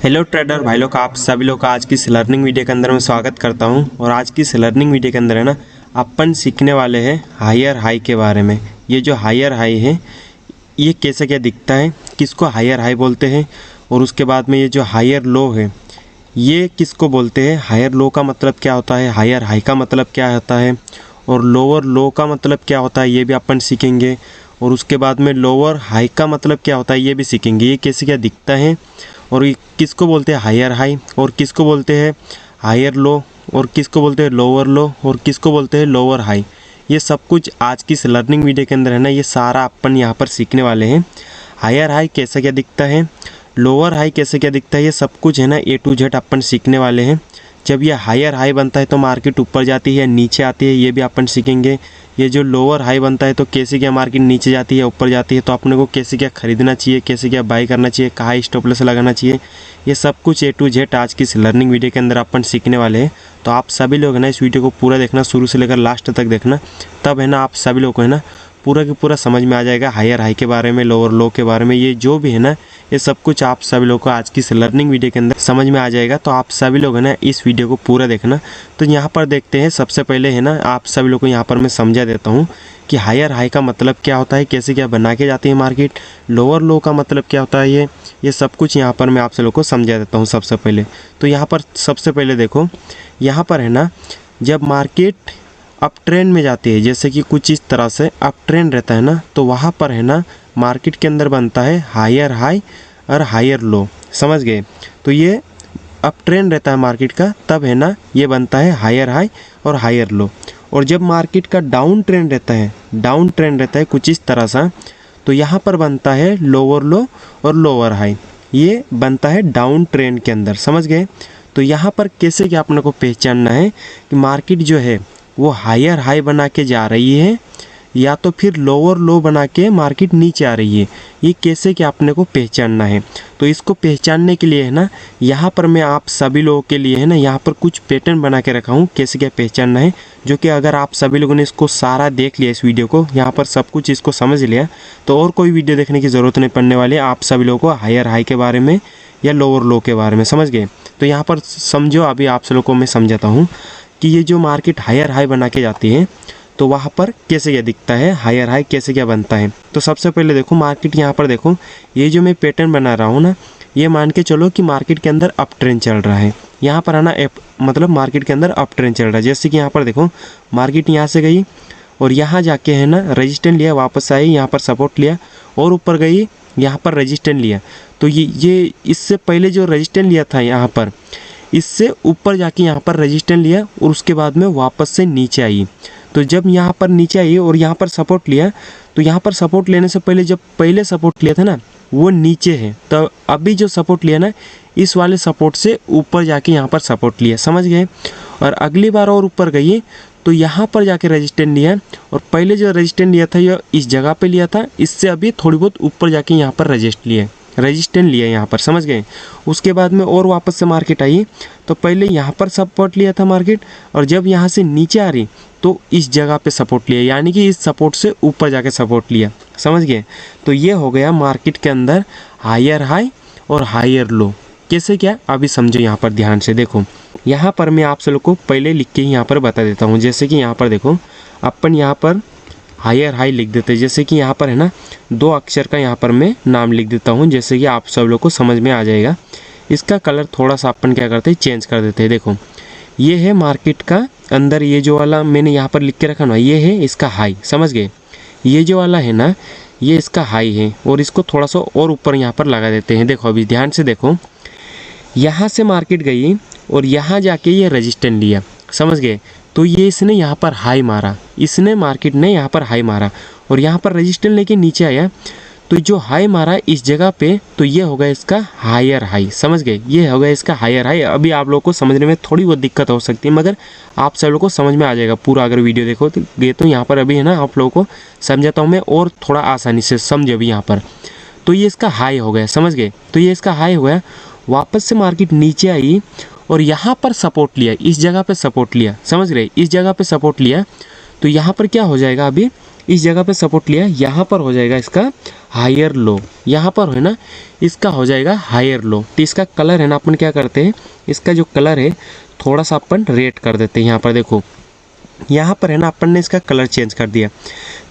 Hello trader भाई लोग, आप सभी लोग का आज की इस लर्निंग वीडियो के अंदर मैं स्वागत करता हूं। और आज की इस लर्निंग वीडियो के अंदर है ना, अपन सीखने वाले हैं हायर हाई के बारे में। ये जो हायर हाई है ये कैसे क्या दिखता है, किसको हायर हाई बोलते हैं, और उसके बाद में ये जो हायर लो है ये किसको बोलते हैं। हायर लो का मतलब क्या होता है, हायर हाई का मतलब क्या होता है, और लोअर लो का मतलब क्या होता है ये भी अपन सीखेंगे। और उसके बाद में लोअर हाई का मतलब क्या होता है ये भी सीखेंगे। ये कैसे क्या दिखता है और ये किसको बोलते हैं हायर हाई, और किसको बोलते हैं हायर लो, और किसको बोलते हैं लोअर लो, और किसको बोलते हैं लोअर हाई। ये सब कुछ आज की इस लर्निंग वीडियो के अंदर है ना, ये सारा अपन यहाँ पर सीखने वाले हैं। हायर हाई कैसे क्या दिखता है, लोअर हाई कैसे क्या दिखता है, ये सब कुछ है ना A to Z अपन सीखने वाले हैं। जब ये हायर हाई बनता है तो मार्केट ऊपर जाती है नीचे आती है, ये भी अपन सीखेंगे। ये जो लोअर हाई बनता है तो कैसे क्या मार्केट नीचे जाती है ऊपर जाती है, तो अपने को कैसे क्या खरीदना चाहिए, कैसे क्या बाई करना चाहिए, कहाँ स्टॉप लॉस लगाना चाहिए, ये सब कुछ A to Z आज की इस लर्निंग वीडियो के अंदर अपन सीखने वाले हैं। तो आप सभी लोग है ना इस वीडियो को पूरा देखना, शुरू से लेकर लास्ट तक देखना, तब है ना आप सभी लोग को है ना पूरा के पूरा समझ में आ जाएगा हायर हाई के बारे में, लोअर लो के बारे में। ये जो भी है ना ये सब कुछ आप सभी लोग को आज की इस लर्निंग वीडियो के अंदर समझ में आ जाएगा। तो आप सभी लोग है ना इस वीडियो को पूरा देखना। तो यहाँ पर देखते हैं, सबसे पहले है ना आप सभी लोग को यहाँ पर मैं समझा देता हूँ कि हायर हाई का मतलब क्या होता है, कैसे क्या बना के जाती है मार्केट, लोअर लो का मतलब क्या होता है, ये सब कुछ यहाँ पर मैं आप सभी लोग को समझा देता हूँ सबसे पहले। तो यहाँ पर सबसे पहले देखो, यहाँ पर है ना जब मार्केट अप ट्रेंड में जाती है, जैसे कि कुछ इस तरह से अप ट्रेंड रहता है ना, तो वहाँ पर है ना मार्केट के अंदर बनता है हायर हाई और हायर लो, समझ गए। तो ये अप ट्रेंड रहता है मार्केट का, तब है ना ये बनता है हायर हाई और हायर लो। और जब मार्केट का डाउन ट्रेंड रहता है कुछ इस तरह सा, तो यहाँ पर बनता है लोअर लो और लोअर हाई, ये बनता है डाउन ट्रेंड के अंदर, समझ गए। तो यहाँ पर कैसे क्या अपने को पहचानना है कि मार्केट जो है वो हायर हाई बना के जा रही है या तो फिर लोअर लो बना के मार्केट नीचे आ रही है, ये कैसे कि अपने को पहचानना है। तो इसको पहचानने के लिए है ना यहाँ पर मैं आप सभी लोगों के लिए है ना यहाँ पर कुछ पैटर्न बना के रखा हूँ कैसे क्या पहचानना है, जो कि अगर आप सभी लोगों ने इसको सारा देख लिया, इस वीडियो को यहाँ पर सब कुछ इसको समझ लिया, तो और कोई वीडियो देखने की ज़रूरत नहीं पड़ने वाली है आप सभी लोगों को हायर हाई के बारे में या लोअर लो के बारे में, समझ गए। तो यहाँ पर समझो, अभी आप सभी लोगों को मैं समझाता हूँ कि ये जो मार्केट हायर हाई बना के जाती है तो वहाँ पर कैसे क्या दिखता है, हायर हाई कैसे क्या बनता है। तो सबसे पहले देखो मार्केट, यहाँ पर देखो ये जो मैं पैटर्न बना रहा हूँ ना, ये मान के चलो कि मार्केट के अंदर अप ट्रेंड चल रहा है। यहाँ पर है ना मतलब मार्केट के अंदर अप ट्रेंड चल रहा है। जैसे कि यहाँ पर देखो मार्केट यहाँ से गई और यहाँ जाके है ना रजिस्टेंस लिया, वापस आई, यहाँ पर सपोर्ट लिया और ऊपर गई, यहाँ पर रजिस्टेंस लिया। तो ये इससे पहले जो रजिस्टेंस लिया था यहाँ पर, इससे ऊपर जाके यहाँ पर रजिस्टेंस लिया और उसके बाद में वापस से नीचे आई। तो जब यहाँ पर नीचे आई और यहाँ पर सपोर्ट लिया, तो यहाँ पर सपोर्ट लेने से पहले जब पहले सपोर्ट लिया था ना वो नीचे है, तो अभी जो सपोर्ट लिया ना इस वाले सपोर्ट से ऊपर जाके यहाँ पर सपोर्ट लिया, समझ गए। और अगली बार और ऊपर गई तो यहाँ पर जाके रजिस्टेंस लिया, और पहले जो रजिस्टेंस लिया था ये इस जगह पे लिया था, इससे अभी थोड़ी बहुत ऊपर जाके यहाँ पर रजिस्टेंस लिया यहाँ पर, समझ गए। उसके बाद में और वापस से मार्केट आई, तो पहले यहाँ पर सपोर्ट लिया था मार्केट, और जब यहाँ से नीचे आ रही तो इस जगह पे सपोर्ट लिया, यानी कि इस सपोर्ट से ऊपर जाके सपोर्ट लिया, समझ गए। तो ये हो गया मार्केट के अंदर हायर हाई और हायर लो। कैसे क्या अभी समझो, यहाँ पर ध्यान से देखो। यहाँ पर मैं आप सब लोग को पहले लिख के यहाँ पर बता देता हूँ। जैसे कि यहाँ पर देखो अपन यहाँ पर हायर हाई लिख देते हैं, जैसे कि यहाँ पर है ना 2 अक्षर का यहाँ पर मैं नाम लिख देता हूँ, जैसे कि आप सब लोग को समझ में आ जाएगा। इसका कलर थोड़ा सा अपन क्या करते हैं चेंज कर देते हैं। देखो ये है मार्केट का अंदर, ये जो वाला मैंने यहाँ पर लिख के रखा ना ये है इसका हाई, समझ गए। ये जो वाला है ना ये इसका हाई है, और इसको थोड़ा सा और ऊपर यहाँ पर लगा देते हैं। देखो अभी ध्यान से देखो, यहाँ से मार्केट गई और यहाँ जाके ये रजिस्टेंस लिया, समझ गए। तो ये इसने यहाँ पर हाई मारा, इसने मार्केट ने यहाँ पर हाई मारा और यहाँ पर रजिस्टेंस लेके नीचे आया, तो जो हाई मारा इस जगह पे, तो ये हो गया इसका हायर हाई, समझ गए। ये हो गया इसका हायर हाई। अभी आप लोगों को समझने में थोड़ी बहुत दिक्कत हो सकती है, मगर आप सब लोगों को समझ में आ जाएगा पूरा अगर वीडियो देखो तो यहाँ पर अभी है ना आप लोगों को समझाता हूँ मैं और थोड़ा आसानी से समझे अभी यहाँ पर। तो ये इसका हाई हो गया, समझ गए। तो ये इसका हाई हो गया, वापस से मार्केट नीचे आई और यहाँ पर सपोर्ट लिया, इस जगह पे सपोर्ट लिया, समझ रहे, इस जगह पे सपोर्ट लिया। तो यहाँ पर क्या हो जाएगा, अभी इस जगह पे सपोर्ट लिया, यहाँ पर हो जाएगा इसका हायर लो, यहाँ पर है ना इसका हो जाएगा हायर लो। तो इसका कलर है ना अपन क्या करते हैं, इसका जो कलर है थोड़ा सा अपन रेड कर देते हैं। यहाँ पर देखो, यहाँ पर है ना अपन ने इसका कलर चेंज कर दिया।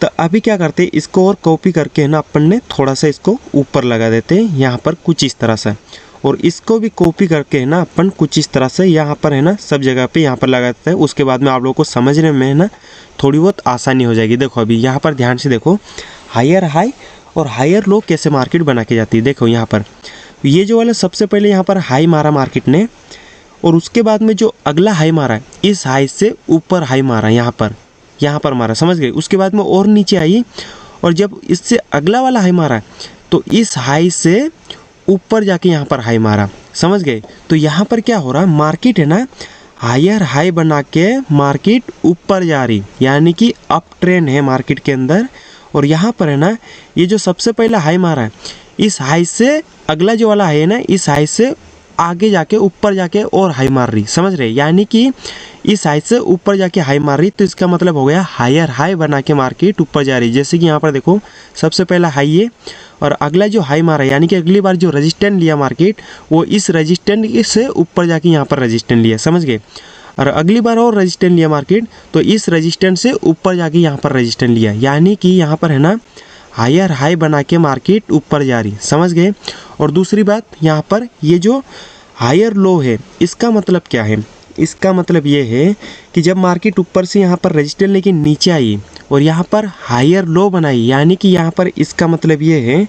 तो अभी क्या करते हैं, इसको और कॉपी करके है ना अपन ने थोड़ा सा इसको ऊपर लगा देते हैं यहाँ पर कुछ इस तरह से, और इसको भी कॉपी करके है ना अपन कुछ इस तरह से यहाँ पर है ना सब जगह पे यहाँ पर लगा देते हैं। उसके बाद में आप लोगों को समझने में है ना थोड़ी बहुत आसानी हो जाएगी। देखो अभी यहाँ पर ध्यान से देखो, हायर हाई और हायर लो कैसे मार्केट बना के जाती है। देखो यहाँ पर ये जो वाला सबसे पहले यहाँ पर हाई मारा मार्केट ने, और उसके बाद में जो अगला हाई मारा इस हाई से ऊपर हाई मारा, यहाँ पर मारा, समझ गए। उसके बाद में और नीचे आई, और जब इससे अगला वाला हाई मारा तो इस हाई से ऊपर जाके यहाँ पर हाई मारा, समझ गए। तो यहाँ पर क्या हो रहा है, मार्केट है ना हायर हाई बना के मार्केट ऊपर जा रही, यानी कि अप ट्रेंड है मार्केट के अंदर। और यहाँ पर है ना ये जो सबसे पहला हाई मारा है इस हाई से अगला जो वाला हाई है ना इस हाई से आगे जाके ऊपर जाके और हाई मार रही, समझ रहे, यानी कि इस हाई से ऊपर जाके हाई मार रही। तो इसका मतलब हो गया हायर हाई बना के मार्केट ऊपर जा रही। जैसे कि यहाँ पर देखो सबसे पहला हाई है और अगला जो हाई मारा, यानी कि अगली बार जो रजिस्टेंस लिया मार्केट वो इस रजिस्टेंस से ऊपर जाके यहाँ पर रजिस्टेंस लिया, समझ गए। और अगली बार और रजिस्टेंस लिया मार्केट तो इस रजिस्टेंस से ऊपर जाके यहाँ पर रजिस्टेंस लिया, यानी कि यहाँ पर है ना हायर हाई बना के मार्केट ऊपर जा रही, समझ गए। और दूसरी बात यहाँ पर ये जो हायर लो है इसका मतलब क्या है, इसका मतलब ये है कि जब मार्केट ऊपर से यहाँ पर रजिस्टेंस लेके नीचे आई और यहाँ पर हायर लो बनाई, यानी कि यहाँ पर इसका मतलब ये है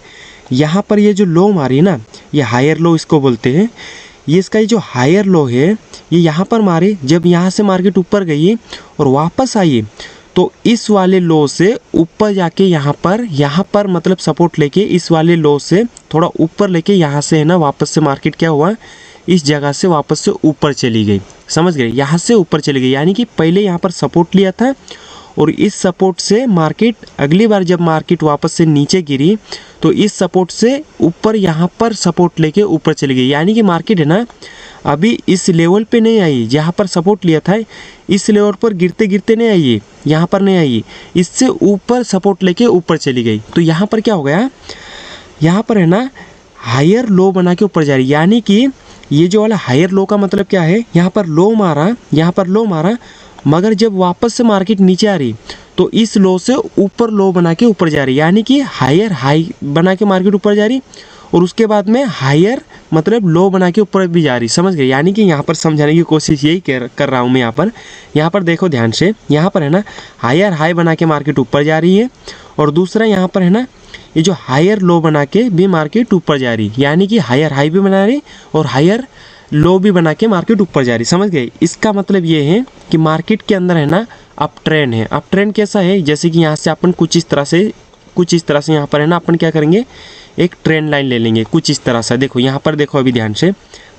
यहाँ पर ये जो लो मारी ना ये हायर लो इसको बोलते हैं। ये इसका ये जो हायर लो है ये यहाँ पर मारी, जब यहाँ से मार्केट ऊपर गई और वापस आई तो इस वाले लो से ऊपर जाके यहाँ पर मतलब सपोर्ट लेके इस वाले लो से थोड़ा ऊपर लेके यहाँ से है ना वापस से मार्केट क्या हुआ इस जगह से वापस से ऊपर चली गई, समझ गए, यहाँ से ऊपर चली गई। यानी कि पहले यहाँ पर सपोर्ट लिया था और इस सपोर्ट से मार्केट अगली बार जब मार्केट वापस से नीचे गिरी तो इस सपोर्ट से ऊपर यहाँ पर सपोर्ट लेके ऊपर चली गई। यानी कि मार्केट है ना अभी इस लेवल पे नहीं आई जहाँ पर सपोर्ट लिया था, इस लेवल पर गिरते गिरते नहीं आई, यहाँ पर नहीं आई, इससे ऊपर सपोर्ट लेके ऊपर चली गई। तो यहाँ पर क्या हो गया, यहाँ पर है ना हायर लो बना के ऊपर जा रही। यानी कि ये जो वाला हायर लो का मतलब क्या है, यहाँ पर लो मारा, यहाँ पर लो मारा, मगर जब वापस से मार्केट नीचे आ रही तो इस लो से ऊपर लो बना के ऊपर जा रही, यानी कि हायर हाई बना के मार्केट ऊपर जा रही और उसके बाद में हायर मतलब लो बना के ऊपर भी जा रही, समझ गए। यानी कि यहाँ पर समझाने की कोशिश यही कर रहा हूँ मैं। यहाँ पर देखो ध्यान से, यहाँ पर है ना हायर हाई बना के मार्केट ऊपर जा रही है और दूसरा यहाँ पर है ना ये जो हायर लो बना के भी मार्केट ऊपर जा रही, यानी कि हायर हाई भी बना रही और हायर लो भी बना के मार्केट ऊपर जा रही, समझ गए। इसका मतलब ये है कि मार्केट के अंदर है ना अप ट्रेंड है। अप ट्रेंड कैसा है, जैसे कि यहाँ से अपन कुछ इस तरह से यहाँ पर है ना अपन क्या करेंगे एक ट्रेंड लाइन ले लेंगे कुछ इस तरह से। देखो यहाँ पर देखो अभी ध्यान से,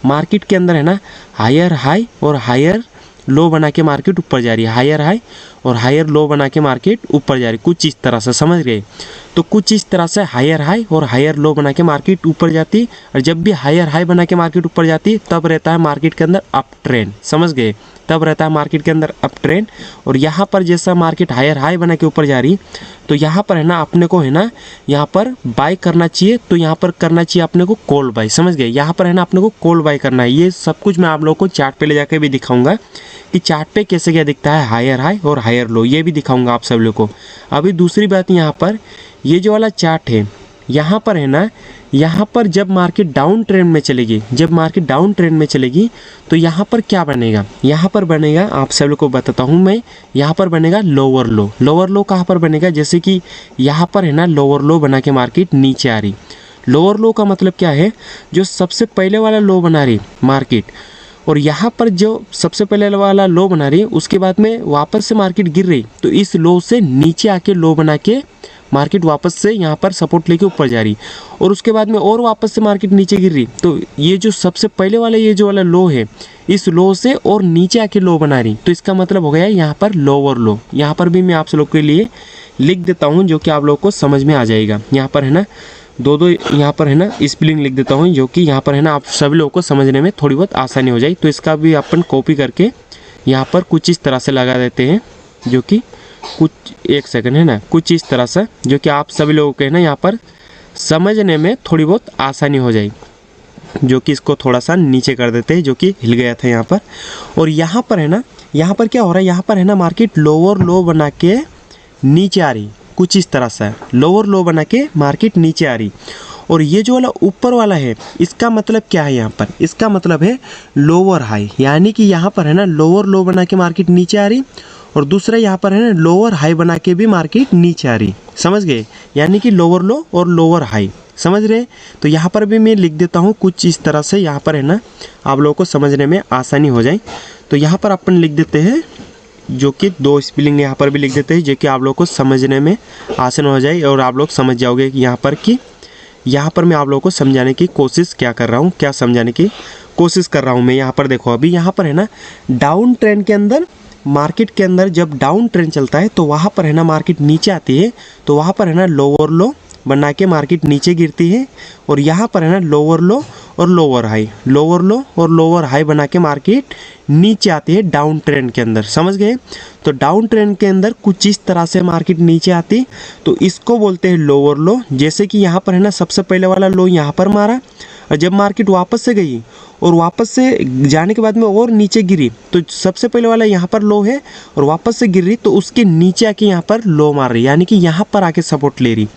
मार्केट के अंदर है ना हायर हाई और हायर लो बना के मार्केट ऊपर जा रही है, हायर हाई और हायर लो बना के मार्केट ऊपर जा रही कुछ इस तरह से, समझ गए। तो कुछ इस तरह से हायर हाई और हायर लो बना के मार्केट ऊपर जाती, और जब भी हायर हाई बना के मार्केट ऊपर जाती तब रहता है मार्केट के अंदर अप ट्रेंड, समझ गए, तब रहता है मार्केट के अंदर अप ट्रेंड। और यहाँ पर जैसा मार्केट हायर हाई बना के ऊपर जा रही तो यहाँ पर है ना अपने को है ना यहाँ पर बाय करना चाहिए, तो यहाँ पर करना चाहिए अपने को कॉल बाय, समझ गए। यहाँ पर है ना अपने को कॉल बाय करना है। ये सब कुछ मैं आप लोगों को चार्ट पे ले जाकर भी दिखाऊंगा कि चार्ट पे कैसे क्या दिखता है हायर हाई और हायर लो, ये भी दिखाऊंगा आप सब लोगों को। अभी दूसरी बात यहाँ पर ये जो वाला चार्ट है यहाँ पर है ना, यहाँ पर जब मार्केट डाउन ट्रेंड में चलेगी, जब मार्केट डाउन ट्रेंड में चलेगी तो यहाँ पर क्या बनेगा, यहाँ पर बनेगा आप सब लोग को बताता हूँ मैं, यहाँ पर बनेगा लोअर लो। लोअर लो कहाँ पर बनेगा, जैसे कि यहाँ पर है ना लोअर लो बना के मार्केट नीचे आ रही। लोअर लो का मतलब क्या है, जो सबसे पहले वाला लो बना रही मार्केट और यहाँ पर जो सबसे पहले वाला लो बना रही उसके बाद में वापस से मार्केट गिर रही तो इस लो से नीचे आके लो बना के मार्केट वापस से यहाँ पर सपोर्ट लेके ऊपर जा रही और उसके बाद में और वापस से मार्केट नीचे गिर रही। तो ये जो सबसे पहले वाला ये जो वाला लो है इस लो से और नीचे आके लो बना रही, तो इसका मतलब हो गया यहाँ पर लोअर लो। यहाँ पर भी मैं आप लोग के लिए लिख देता हूँ जो कि आप लोग को समझ में आ जाएगा। यहाँ पर है ना दो यहाँ पर है ना स्पेलिंग लिख देता हूँ जो कि यहाँ पर है ना आप सभी लोगों को समझने में थोड़ी बहुत आसानी हो जाए। तो इसका भी अपन कॉपी करके यहाँ पर कुछ इस तरह से लगा देते हैं, जो कि कुछ एक सेकंड है ना कुछ इस तरह से, जो कि आप सभी लोगों के ना यहाँ पर समझने में थोड़ी बहुत आसानी हो जाएगी। जो कि इसको थोड़ा सा नीचे कर देते हैं, जो कि हिल गया था यहाँ पर। और यहाँ पर है ना, यहाँ पर क्या हो रहा है, यहाँ पर है ना मार्केट लोअर लो बना के नीचे आ रही, कुछ इस तरह से लोअर लो बना के मार्केट नीचे आ रही। और ये जो वाला ऊपर वाला है, इसका मतलब क्या है यहाँ पर, इसका मतलब है लोअर हाई, यानी कि यहाँ पर है ना लोअर लो बना के मार्केट नीचे आ रही, और दूसरा यहाँ पर है ना लोअर हाई बना के भी मार्केट नीचे आ रही। समझ गए, यानी कि लोअर लो और लोअर हाई, समझ रहे। तो यहाँ पर भी मैं लिख देता हूँ कुछ इस तरह से, यहाँ पर है ना आप लोगों को समझने में आसानी हो जाए। तो यहाँ पर अपन लिख देते हैं, जो कि 2 स्पेलिंग यहाँ पर भी लिख देते हैं, जो कि आप लोगों को समझने में आसान हो जाए और आप लोग समझ जाओगे कि यहाँ पर मैं आप लोगों को समझाने की कोशिश क्या कर रहा हूँ, क्या समझाने की कोशिश कर रहा हूँ मैं। यहाँ पर देखो, अभी यहाँ पर है ना डाउन ट्रेंड के अंदर, मार्केट के अंदर जब डाउन ट्रेंड चलता है तो वहाँ पर है ना मार्केट नीचे आती है, तो वहाँ पर है ना लोअर लो बना के मार्केट नीचे गिरती है। और यहाँ पर है ना लोअर लो और लोअर हाई, लोअर लो और लोअर हाई बना के मार्केट नीचे आती है डाउन ट्रेंड के अंदर। समझ गए। तो डाउन ट्रेंड के अंदर कुछ इस तरह से मार्केट नीचे आती, तो इसको बोलते हैं लोअर लो। जैसे कि यहाँ पर है ना सबसे पहले वाला लो यहाँ पर मारा, और जब मार्केट वापस से गई और वापस से जाने के बाद में और नीचे गिरी, तो सबसे पहले वाला यहाँ पर लो है और वापस से गिर रही, तो उसके नीचे आके यहाँ पर लो मार रही, यानी कि यहाँ पर आके सपोर्ट ले रही।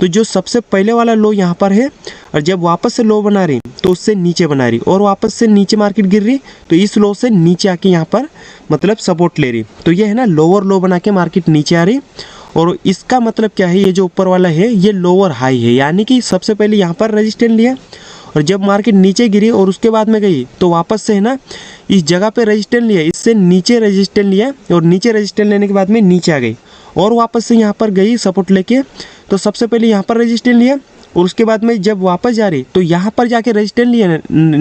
तो जो सबसे पहले वाला लो यहाँ पर है, और जब वापस से लो बना रही तो उससे नीचे बना रही, और वापस से नीचे मार्केट गिर रही, तो इस लो से नीचे आके यहाँ पर मतलब सपोर्ट ले रही। तो ये है ना लोअर लो बना के मार्केट नीचे आ रही। और इसका मतलब क्या है, ये जो ऊपर वाला है ये लोअर हाई है, यानी कि सबसे पहले यहाँ पर रेजिस्टेंस लिया, और जब मार्केट नीचे गिरी और उसके बाद में गई तो वापस से है ना इस जगह पे रेजिस्टेंस लिया, इससे नीचे रेजिस्टेंस लिया, और नीचे रेजिस्टेंस लेने के बाद में नीचे आ गई और वापस से यहाँ पर गई सपोर्ट लेके। तो सबसे पहले यहाँ पर रेजिस्टेंस लिया, और उसके बाद में जब वापस जा रही तो यहाँ पर जाके रेजिस्टेंस लिया,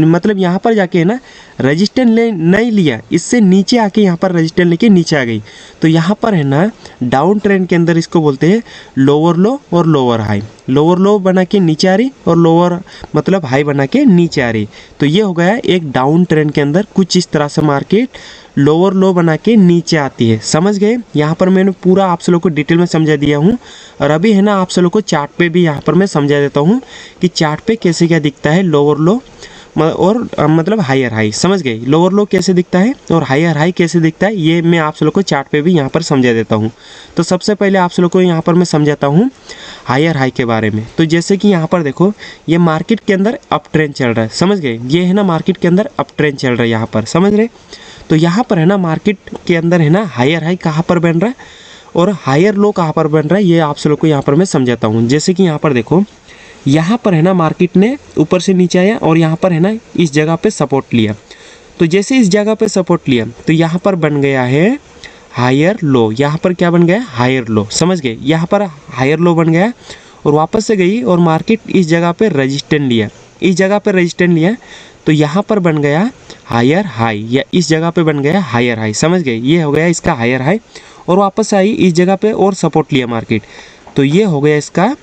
मतलब यहाँ पर जाके है ना रेजिस्टेंस ले नहीं लिया, इससे नीचे आके यहाँ पर रेजिस्टेंस लेके नीचे आ गई। तो यहाँ पर है ना डाउन ट्रेंड के अंदर इसको बोलते हैं लोअर लो और लोअर हाई। लोअर लो बना के नीचे आ रही और लोअर मतलब हाई बना के नीचे आ रही। तो ये हो गया एक डाउन ट्रेंड के अंदर कुछ इस तरह से मार्केट लोअर लो बना के नीचे आती है। समझ गए। यहाँ पर मैंने पूरा आप लोगों को डिटेल में समझा दिया हूँ, और अभी है ना आप लोगों को चार्ट पे भी यहाँ पर मैं समझा देता हूँ कि चार्ट पे कैसे क्या दिखता है लोअर लो और मतलब हायर हाई। समझ गए। लोअर लो कैसे दिखता है और हायर हाई कैसे दिखता है, ये मैं आप लोगों को चार्ट पे भी यहाँ पर समझा देता हूँ। तो सबसे पहले आप लोगों को यहाँ पर मैं समझाता हूँ हायर हाई के बारे में। तो जैसे कि यहाँ पर देखो, ये मार्केट के अंदर अप ट्रेंड चल रहा है। समझ गए। ये है ना मार्केट के अंदर अप ट्रेंड चल रहा है यहाँ पर, समझ रहे। तो यहाँ पर है ना मार्केट के अंदर है ना हायर हाई कहाँ पर बन रहा है और हायर लो कहाँ पर बन रहा है, ये आप लोगों को यहाँ पर मैं समझाता हूँ। जैसे कि यहाँ पर देखो, यहाँ पर है ना मार्केट ने ऊपर से नीचे आया और यहाँ पर है ना इस जगह पे सपोर्ट लिया। तो जैसे इस जगह पे सपोर्ट लिया तो यहाँ पर बन गया है हायर लो। यहाँ पर क्या बन गया, हायर लो। समझ गए। यहाँ पर हायर लो बन गया और वापस से गई और मार्केट इस जगह पे रेजिस्टेंस लिया, इस जगह पे रेजिस्टेंस लिया, तो यहाँ पर बन गया हायर हाई, या इस जगह पे बन गया हायर हाई। समझ गए। ये हो गया इसका हायर हाई, और वापस आई इस जगह पे और सपोर्ट लिया मार्केट, तो ये हो गया इसका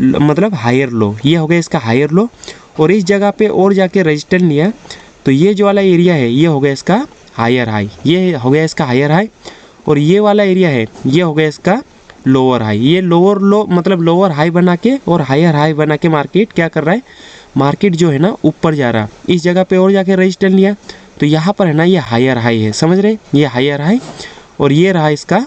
मतलब हायर लो। ये हो गया इसका हायर लो, और इस जगह पे और जाके रेजिस्टेंस लिया, तो ये जो वाला एरिया है ये हो गया इसका हायर हाई, ये हो गया इसका हायर हाई, और ये वाला एरिया है ये हो गया इसका लोअर हाई। ये लोअर लो मतलब लोअर हाई बना के और हायर हाई बना के मार्केट क्या कर रहा है, मार्केट जो है ना ऊपर जा रहा। इस जगह पे और जाके रेजिस्टेंस लिया, तो यहाँ पर है ना ये हायर हाई है। समझ रहे। ये हायर हाई और ये रहा इसका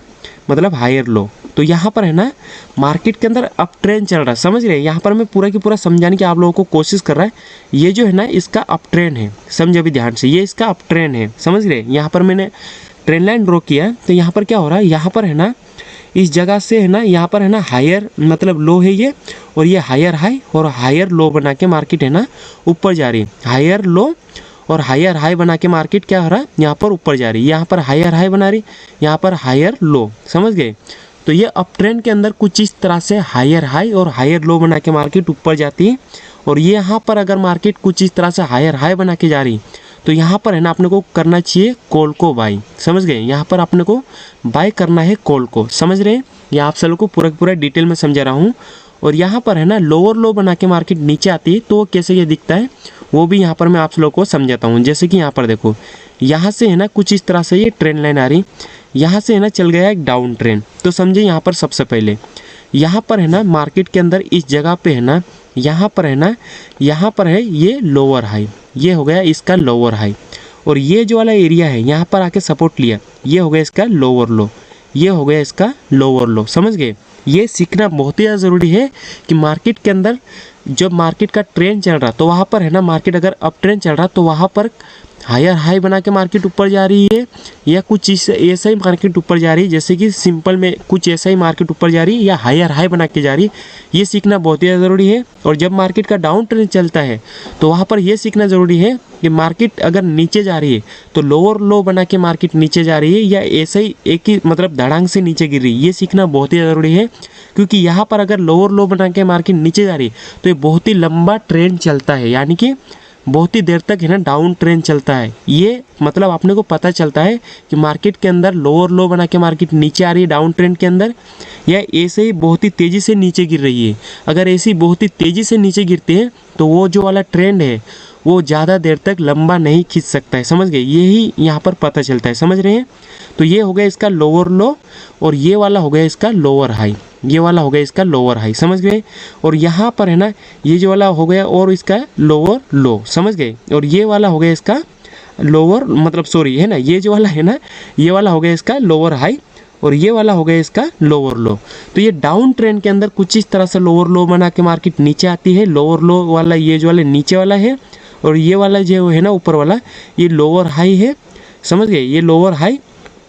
मतलब हायर लो। तो यहाँ पर है ना मार्केट के अंदर अप ट्रेंड चल रहा है। समझ रहे। यहाँ पर मैं पूरा की पूरा समझाने की आप लोगों को कोशिश कर रहा है। ये जो है ना इसका अप ट्रेंड है, समझे अभी ध्यान से, ये इसका अप ट्रेंड है। समझ रहे। यहाँ पर मैंने ट्रेंड लाइन ड्रॉ किया है, तो यहाँ पर क्या हो रहा है, यहाँ पर है ना इस जगह से है ना यहाँ पर है ना हायर मतलब लो है ये, और ये हायर हाई और हायर लो बना के मार्केट है ना ऊपर जा रही है। हायर लो और हायर हाई बना के मार्केट क्या हो रहा है, यहाँ पर ऊपर जा रही है। यहाँ पर हायर हाई बना रही, यहाँ पर हायर लो। समझ गए। तो ये अप ट्रेंड के अंदर कुछ इस तरह से हायर हाई और हायर लो बना के मार्केट ऊपर जाती है। और ये यहाँ पर अगर मार्केट कुछ इस तरह से हायर हाई बना के जा रही, तो यहाँ पर है ना अपने को करना चाहिए कॉल को बाई। समझ गए। यहाँ पर अपने को बाय करना है कॉल को। समझ रहे हैं। ये आप सब लोग को पूरा डिटेल में समझा रहा हूँ। और यहाँ पर है ना लोअर लो बना के मार्केट नीचे आती है, तो वो कैसे ये दिखता है वो भी यहाँ पर मैं आप लोगों को समझाता हूँ। जैसे कि यहाँ पर देखो, यहाँ से है ना कुछ इस तरह से ये ट्रेंड लाइन आ रही, यहाँ से है ना चल गया एक डाउन ट्रेंड। तो समझे यहाँ पर सबसे पहले यहाँ पर है ना मार्केट के अंदर इस जगह पे है ना यहाँ पर है ना, यहाँ पर है ये लोअर हाई, ये हो गया इसका लोअर हाई, और ये जो वाला एरिया है यहाँ पर आके सपोर्ट लिया, ये हो गया इसका लोअर लो, ये हो गया इसका लोअर लो। समझ गए? ये सीखना बहुत ही ज़्यादा ज़रूरी है कि मार्केट के अंदर जब मार्केट का ट्रेंड चल रहा तो वहाँ पर है ना, मार्केट अगर अप ट्रेंड चल रहा तो वहाँ पर हायर हाई बना के मार्केट ऊपर जा रही है, या कुछ ऐसा ही मार्केट ऊपर जा रही है, जैसे कि सिंपल में कुछ ऐसा ही मार्केट ऊपर जा रही है या हायर हाई बना के जा रही है, ये सीखना बहुत ही ज़रूरी है। और जब मार्केट का डाउन ट्रेंड चलता है तो वहाँ पर यह सीखना ज़रूरी है कि मार्केट अगर नीचे जा रही है तो लोअर लो बना के मार्केट नीचे जा रही है, या ऐसे ही एक ही मतलब धड़ांग से नीचे गिर रही है, ये सीखना बहुत ही ज़रूरी है। क्योंकि यहाँ पर अगर लोअर लो बना के मार्केट नीचे जा रही है तो ये बहुत ही लंबा ट्रेंड चलता है, यानी कि बहुत ही देर तक है ना डाउन ट्रेंड चलता है। ये मतलब आपने को पता चलता है कि मार्केट के अंदर लोअर लो बना के मार्केट नीचे आ रही है डाउन ट्रेंड के अंदर, या ऐसे ही बहुत ही तेज़ी से नीचे गिर रही है। अगर ऐसी बहुत ही तेज़ी से नीचे गिरते हैं तो वो जो वाला ट्रेंड है वो ज़्यादा देर तक लंबा नहीं खींच सकता है। समझ गए? यही यहाँ पर पता चलता है। समझ रहे हैं? तो ये हो गया इसका लोअर लो, और ये वाला हो गया इसका लोअर हाई, ये वाला हो गया इसका लोअर हाई। समझ गए? और यहाँ पर है ना, ये जो वाला हो गया और इसका लोअर लो। समझ गए? और ये वाला हो गया इसका लोअर मतलब सॉरी है ना, ये जो वाला है ना, ये वाला हो गया इसका लोअर हाई, और ये वाला हो गया इसका लोअर लो। तो ये डाउन ट्रेंड के अंदर कुछ इस तरह से लोअर लो बना के मार्केट नीचे आती है। लोअर लो वाला ये जो वाला नीचे वाला है, और ये वाला जो है ना ऊपर वाला, ये लोअर हाई है। समझ गए? ये लोअर हाई,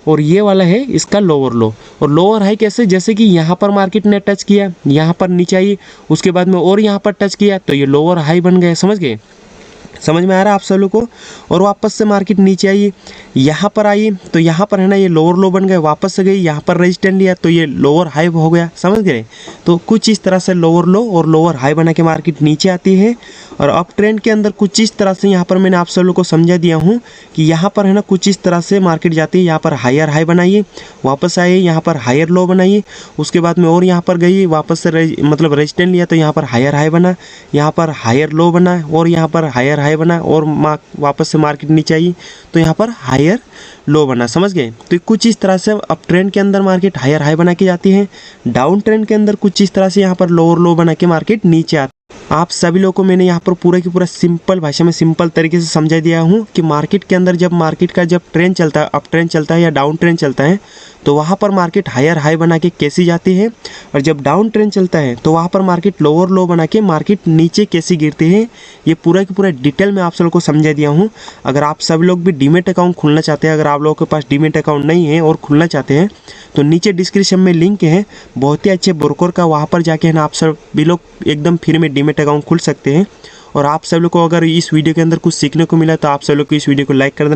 और ये वाला है इसका लोअर लो। और लोअर हाई कैसे? जैसे कि यहाँ पर मार्केट ने टच किया, यहाँ पर नीचे आई, उसके बाद में और यहाँ पर टच किया, तो ये लोअर हाई बन गए। समझ गए? समझ में आ रहा है आप सब लोग को? और वापस से मार्केट नीचे आई, यहाँ पर आई, तो यहाँ पर है ना ये लोअर लो बन गए, वापस से गई, यहाँ पर रेजिस्टेंस लिया तो ये लोअर हाई हो गया। समझ गए? तो कुछ इस तरह से लोअर लो और लोअर हाई बना के मार्केट नीचे आती है। और अप ट्रेंड के अंदर कुछ इस तरह से यहाँ पर मैंने आप सब लोग को समझा दिया हूँ कि यहाँ पर है ना कुछ इस तरह से मार्केट जाती है। यहाँ पर हायर हाई बनाइए, वापस आइए, यहाँ पर हायर लो बनाइए, उसके बाद में और यहाँ पर गई, वापस से मतलब रेजिस्टेंस लिया तो यहाँ पर हायर हाई बना, यहाँ पर हायर लो बना, और यहाँ पर हायर हाई बना, और वापस से मार्केट नीचे आई तो यहाँ पर हायर लो बना। समझ गए? तो कुछ इस तरह से अप ट्रेंड के अंदर मार्केट हायर हाई बना के जाती है, डाउन ट्रेंड के अंदर कुछ इस तरह से यहाँ पर लोअर लो बना के मार्केट नीचे आती है। आप सभी लोगों को मैंने यहाँ पर पूरा की पूरा सिंपल भाषा में सिंपल तरीके से समझा दिया हूँ कि मार्केट के अंदर जब मार्केट का जब ट्रेंड चलता है, अप ट्रेंड चलता है या डाउन ट्रेंड चलता है, तो वहाँ पर मार्केट हायर हाई बना के कैसी जाती है, और जब डाउन ट्रेंड चलता है तो वहाँ पर मार्केट लोअर लो बना के मार्केट नीचे कैसी गिरती है। ये पूरा की पूरा डिटेल में आप सब लोग को समझा दिया हूँ। अगर आप सभी लोग भी डीमेट अकाउंट खोलना चाहते हैं, अगर आप लोगों के पास डीमेट अकाउंट नहीं है और खुलना चाहते हैं, तो नीचे डिस्क्रिप्शन में लिंक है बहुत ही अच्छे ब्रोकर का, वहाँ पर जाके है ना आप सभी लोग एकदम फ्री में डीमेट अकाउंट खुल सकते हैं। और आप सब लोग को अगर इस वीडियो के अंदर कुछ सीखने को मिला तो आप सब लोग को इस वीडियो को लाइक कर देना।